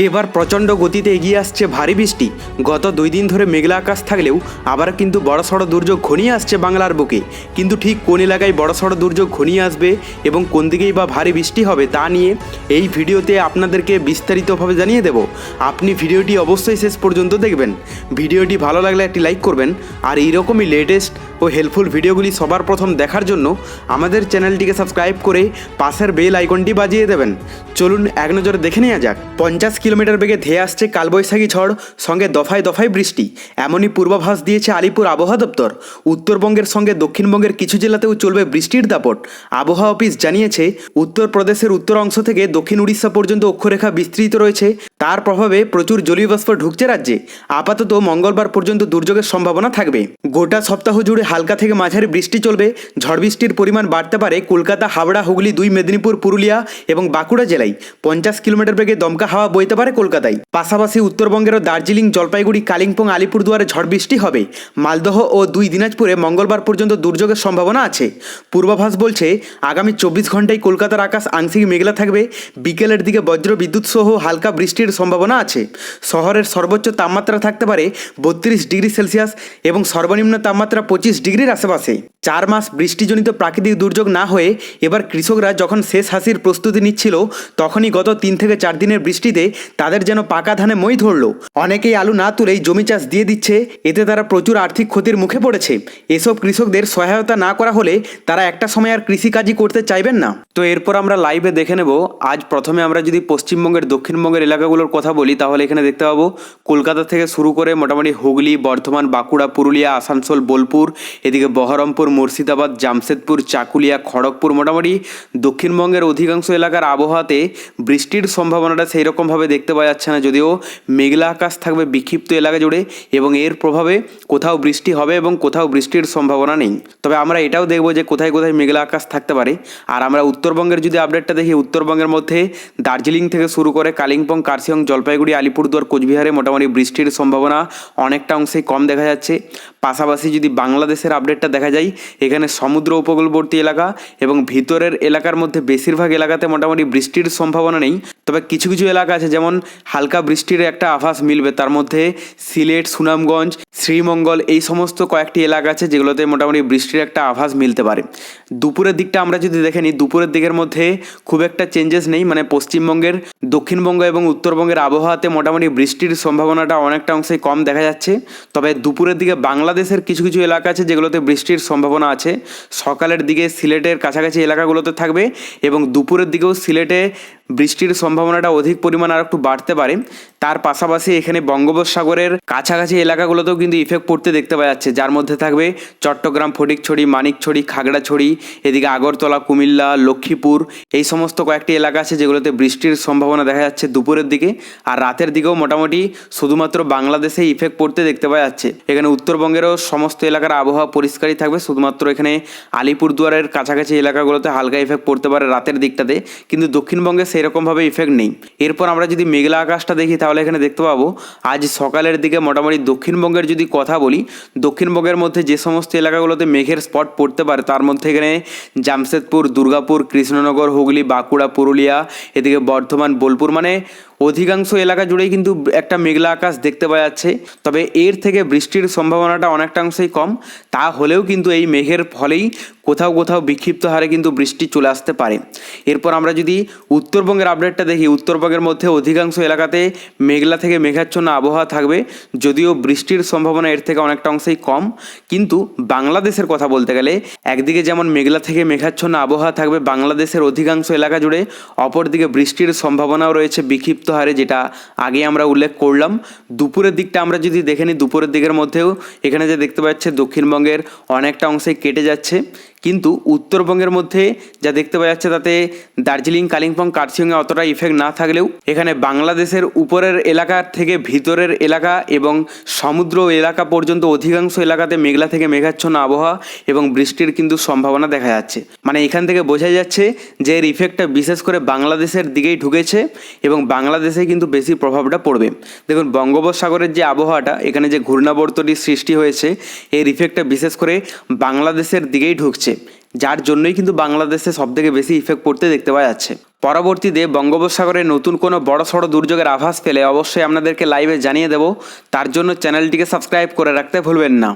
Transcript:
এবার প্রচণ্ড গতিতে এগিয়ে আসছে ভারী বৃষ্টি। গত 2 দিন ধরে মেঘলা আকাশ থাকলেও আবার কিন্তু বড়সড় দুর্যোগ ঘনিয়ে আসছে বাংলার বুকে। কিন্তু ঠিক কোন এলাকায় বড়সড় দুর্যোগ ঘনিয়ে আসবে এবং কোন দিকেই বা ভারী বৃষ্টি হবে তা নিয়ে এই ভিডিওতে আপনাদেরকে বিস্তারিতভাবে জানিয়ে দেব। আপনি ভিডিওটি অবশ্যই শেষ পর্যন্ত দেখবেন। ভিডিওটি ভালো লাগলে একটি লাইক করবেন, আর এইরকমই লেটেস্ট ও হেল্পফুল ভিডিওগুলি সবার প্রথম দেখার জন্য আমাদের চ্যানেলটিকে সাবস্ক্রাইব করে পাশের বেল আইকনটি বাজিয়ে দেবেন। চলুন এক নজরে দেখে নেওয়া যাক। 50 কিলোমিটার বেগে ধেয়ে আসছে কালবৈশাখী ঝড়, সঙ্গে দফায় দফায় বৃষ্টি, এমনই পূর্বাভাস দিয়েছে আলিপুর আবহাওয়া দপ্তর। উত্তরবঙ্গের সঙ্গে দক্ষিণবঙ্গের কিছু জেলাতেও চলবে বৃষ্টির দাপট। আবহাওয়া অফিস জানিয়েছে উত্তরপ্রদেশের উত্তর অংশ থেকে দক্ষিণ উড়িষ্যা পর্যন্ত অক্ষরেখা বিস্তৃত রয়েছে। তার প্রভাবে প্রচুর জলীয় বাষ্প ঢুকছে রাজ্যে। আপাতত মঙ্গলবার পর্যন্ত দুর্যোগের সম্ভাবনা থাকবে। গোটা সপ্তাহ জুড়ে হালকা থেকে মাঝারি বৃষ্টি চলবে। ঝড় বৃষ্টির পরিমাণ বাড়তে পারে কলকাতা, হাওড়া, হুগলি, 2 মেদিনীপুর, পুরুলিয়া এবং বাঁকুড়া জেলায়। 50 কিলোমিটার বেগে দমকা হাওয়া বইতে পারে কলকাতায়। পাশাপাশি উত্তরবঙ্গেরও দার্জিলিং, জলপাইগুড়ি, কালিম্পং, আলিপুরদুয়ারে ঝড় বৃষ্টি হবে। মালদহ ও 2 দিনাজপুরে মঙ্গলবার পর্যন্ত দুর্যোগের সম্ভাবনা আছে। পূর্বাভাস বলছে আগামী 24 ঘন্টায় কলকাতার আকাশ আংশিক মেঘলা থাকবে। বিকেলের দিকে বজ্র বিদ্যুৎ সহ হালকা বৃষ্টির সম্ভাবনা আছে। শহরের সর্বোচ্চ তাপমাত্রা থাকতে পারে 32 ডিগ্রি সেলসিয়াস এবং সর্বনিম্ন তাপমাত্রা 25 ডিগ্রির আশেপাশে। 4 মাস বৃষ্টিজনিত প্রাকৃতিক দুর্যোগ না হয়ে এবার কৃষকরা যখন শেষ হাসির প্রস্তুতি নিচ্ছিল, তখনই গত 3 থেকে 4 দিনের বৃষ্টিতে তাদের যেন পাকা ধানে মই ধরল। অনেকেই আলু না তুলেই জমি চাষ দিয়ে দিচ্ছে। এতে তারা প্রচুর আর্থিক ক্ষতির মুখে পড়েছে। এসব কৃষকদের সহায়তা না করা হলে তারা একটা সময় আর কৃষিকাজই করতে চাইবেন না। তো এরপর আমরা লাইভে দেখে নেব। আজ প্রথমে আমরা যদি পশ্চিমবঙ্গের দক্ষিণবঙ্গের এলাকাগুলোর কথা বলি, তাহলে এখানে দেখতে পাবো কলকাতা থেকে শুরু করে মোটামুটি হুগলি, বর্ধমান, বাঁকুড়া, পুরুলিয়া, আসানসোল, বোলপুর, এদিকে বহরমপুর, মুর্শিদাবাদ, জামশেদপুর, চাকুলিয়া, খড়গপুর, মোটামুটি দক্ষিণবঙ্গের অধিকাংশ এলাকার আবহাওয়াতে বৃষ্টির সম্ভাবনাটা সেই রকমভাবে দেখতে পাওয়া যাচ্ছে না। যদিও মেঘলা আকাশ থাকবে বিক্ষিপ্ত এলাকা জুড়ে এবং এর প্রভাবে কোথাও বৃষ্টি হবে এবং কোথাও বৃষ্টির সম্ভাবনা নেই। তবে আমরা এটাও দেখব যে কোথায় কোথায় মেঘলা আকাশ থাকতে পারে। আর আমরা উত্তরবঙ্গের যদি আপডেটটা দেখি, উত্তরবঙ্গের মধ্যে দার্জিলিং থেকে শুরু করে কালিম্পং, কার্শিয়ং, জলপাইগুড়ি, আলিপুরদুয়ার, কোচবিহারে মোটামুটি বৃষ্টির সম্ভাবনা অনেকটা অংশেই কম দেখা যাচ্ছে। পাশাপাশি যদি বাংলাদেশের আপডেটটা দেখা যায়, এখানে সমুদ্র উপকূলবর্তী এলাকা এবং ভিতরের এলাকার মধ্যে বেশিরভাগ এলাকাতে মোটামুটি বৃষ্টির সম্ভাবনা নেই। তবে কিছু কিছু এলাকা আছে যেমন হালকা বৃষ্টির একটা আভাস মিলবে। তার মধ্যে সিলেট, সুনামগঞ্জ, শ্রীমঙ্গল, এই সমস্ত কয়েকটি এলাকা আছে যেগুলোতে মোটামুটি বৃষ্টির একটা আভাস মিলতে পারে। দুপুরের দিকটা আমরা যদি দেখে নিই, দুপুরের দিকের মধ্যে খুব একটা চেঞ্জেস নেই। মানে পশ্চিমবঙ্গের, দক্ষিণবঙ্গ এবং উত্তরবঙ্গের আবহাওয়াতে মোটামুটি বৃষ্টির সম্ভাবনাটা অনেকটা অংশেই কম দেখা যাচ্ছে। তবে দুপুরের দিকে বাংলাদেশের কিছু কিছু এলাকা আছে যেগুলোতে বৃষ্টির সম্ভাবনা আছে। সকালের দিকে সিলেটের কাছাকাছি এলাকাগুলোতে থাকবে এবং দুপুরের দিকেও সিলেটে বৃষ্টির সম্ভাবনাটা অধিক পরিমাণ আর একটু বাড়তে পারে। তার পাশাপাশি এখানে বঙ্গোপসাগরের কাছাকাছি এলাকাগুলোতেও কিন্তু ইফেক্ট পড়তে দেখতে পাওয়া যাচ্ছে, যার মধ্যে থাকবে চট্টগ্রাম, ফটিকছড়ি, মানিকছড়ি, খাগড়াছড়ি, এদিকে আগরতলা, কুমিল্লা, লক্ষ্মীপুর, এই সমস্ত কয়েকটি এলাকা আছে যেগুলোতে বৃষ্টির সম্ভাবনা দেখা যাচ্ছে দুপুরের দিকে। আর রাতের দিকেও মোটামুটি শুধুমাত্র বাংলাদেশে ইফেক্ট পড়তে দেখতে পাওয়া যাচ্ছে। এখানে উত্তরবঙ্গেরও সমস্ত এলাকার আবহাওয়া পরিষ্কারই থাকবে, শুধুমাত্র এখানে আলিপুরদুয়ারের কাছাকাছি এলাকাগুলোতে হালকা ইফেক্ট পড়তে পারে রাতের দিকটাতে, কিন্তু দক্ষিণবঙ্গে সেরকমভাবে ইফেক্ট নেই। এরপর আমরা যদি মেঘলা আকাশটা দেখি, তাহলে এখানে দেখতে পাবো আজ সকালের দিকে মোটামুটি দক্ষিণবঙ্গের যদি কথা বলি, দক্ষিণবঙ্গের মধ্যে যে সমস্ত এলাকাগুলোতে মেঘের স্পট পড়তে পারে তার মধ্যে এখানে জামশেদপুর, দুর্গাপুর, কৃষ্ণনগর, হুগলি, বাঁকুড়া, পুরুলিয়া, এদিকে বর্ধমান, বোলপুর, মানে অধিকাংশ এলাকা জুড়েই কিন্তু একটা মেঘলা আকাশ দেখতে পাওয়া যাচ্ছে। তবে এর থেকে বৃষ্টির সম্ভাবনাটা অনেকটা অংশেই কম। তা হলেও কিন্তু এই মেঘের ফলেই কোথাও কোথাও বিক্ষিপ্ত হারে কিন্তু বৃষ্টি চলে আসতে পারে। এরপর আমরা যদি উত্তরবঙ্গের আপডেটটা দেখি, উত্তরবঙ্গের মধ্যে অধিকাংশ এলাকাতে মেঘলা থেকে মেঘাচ্ছন্ন আবহাওয়া থাকবে, যদিও বৃষ্টির সম্ভাবনা এর থেকে অনেকটা অংশেই কম। কিন্তু বাংলাদেশের কথা বলতে গেলে একদিকে যেমন মেঘলা থেকে মেঘাচ্ছন্ন আবহাওয়া থাকবে বাংলাদেশের অধিকাংশ এলাকা জুড়ে, অপরদিকে বৃষ্টির সম্ভাবনাও রয়েছে বিক্ষিপ্ত হারে, যেটা আগে আমরা উল্লেখ করলাম। দুপুরের দিকটা আমরা যদি দেখে নিই, দুপুরের দিকের মধ্যেও এখানে যে দেখতে পাচ্ছে দক্ষিণবঙ্গের অনেকটা অংশেই কেটে যাচ্ছে, কিন্তু উত্তরবঙ্গের মধ্যে যা দেখতে পাওয়া যাচ্ছে তাতে দার্জিলিং, কালিম্পং, কার্শিয়ংয়ে অতটা ইফেক্ট না থাকলেও এখানে বাংলাদেশের উপরের এলাকা থেকে ভিতরের এলাকা এবং সমুদ্র এলাকা পর্যন্ত অধিকাংশ এলাকাতে মেঘলা থেকে মেঘাচ্ছন্ন আবহাওয়া এবং বৃষ্টির কিন্তু সম্ভাবনা দেখা যাচ্ছে। মানে এখান থেকে বোঝা যাচ্ছে যে এর ইফেক্টটা বিশেষ করে বাংলাদেশের দিকেই ঢুকেছে এবং বাংলাদেশে কিন্তু বেশি প্রভাবটা পড়বে। দেখুন বঙ্গোপসাগরের যে আবহাওয়াটা, এখানে যে ঘূর্ণাবর্তটির সৃষ্টি হয়েছে, এর ইফেক্টটা বিশেষ করে বাংলাদেশের দিকেই ঢুকছে। যার জন্যই কিন্তু বাংলাদেশে সবথেকে বেশি ইফেক্ট পড়তে দেখতে পাওয়া যাচ্ছে। পরবর্তীতে বঙ্গোপসাগরে নতুন কোনো বড়সড় দুর্যোগের আভাস পেলে অবশ্যই আপনাদেরকে লাইভে জানিয়ে দেব। তার জন্য চ্যানেলটিকে সাবস্ক্রাইব করে রাখতে ভুলবেন না।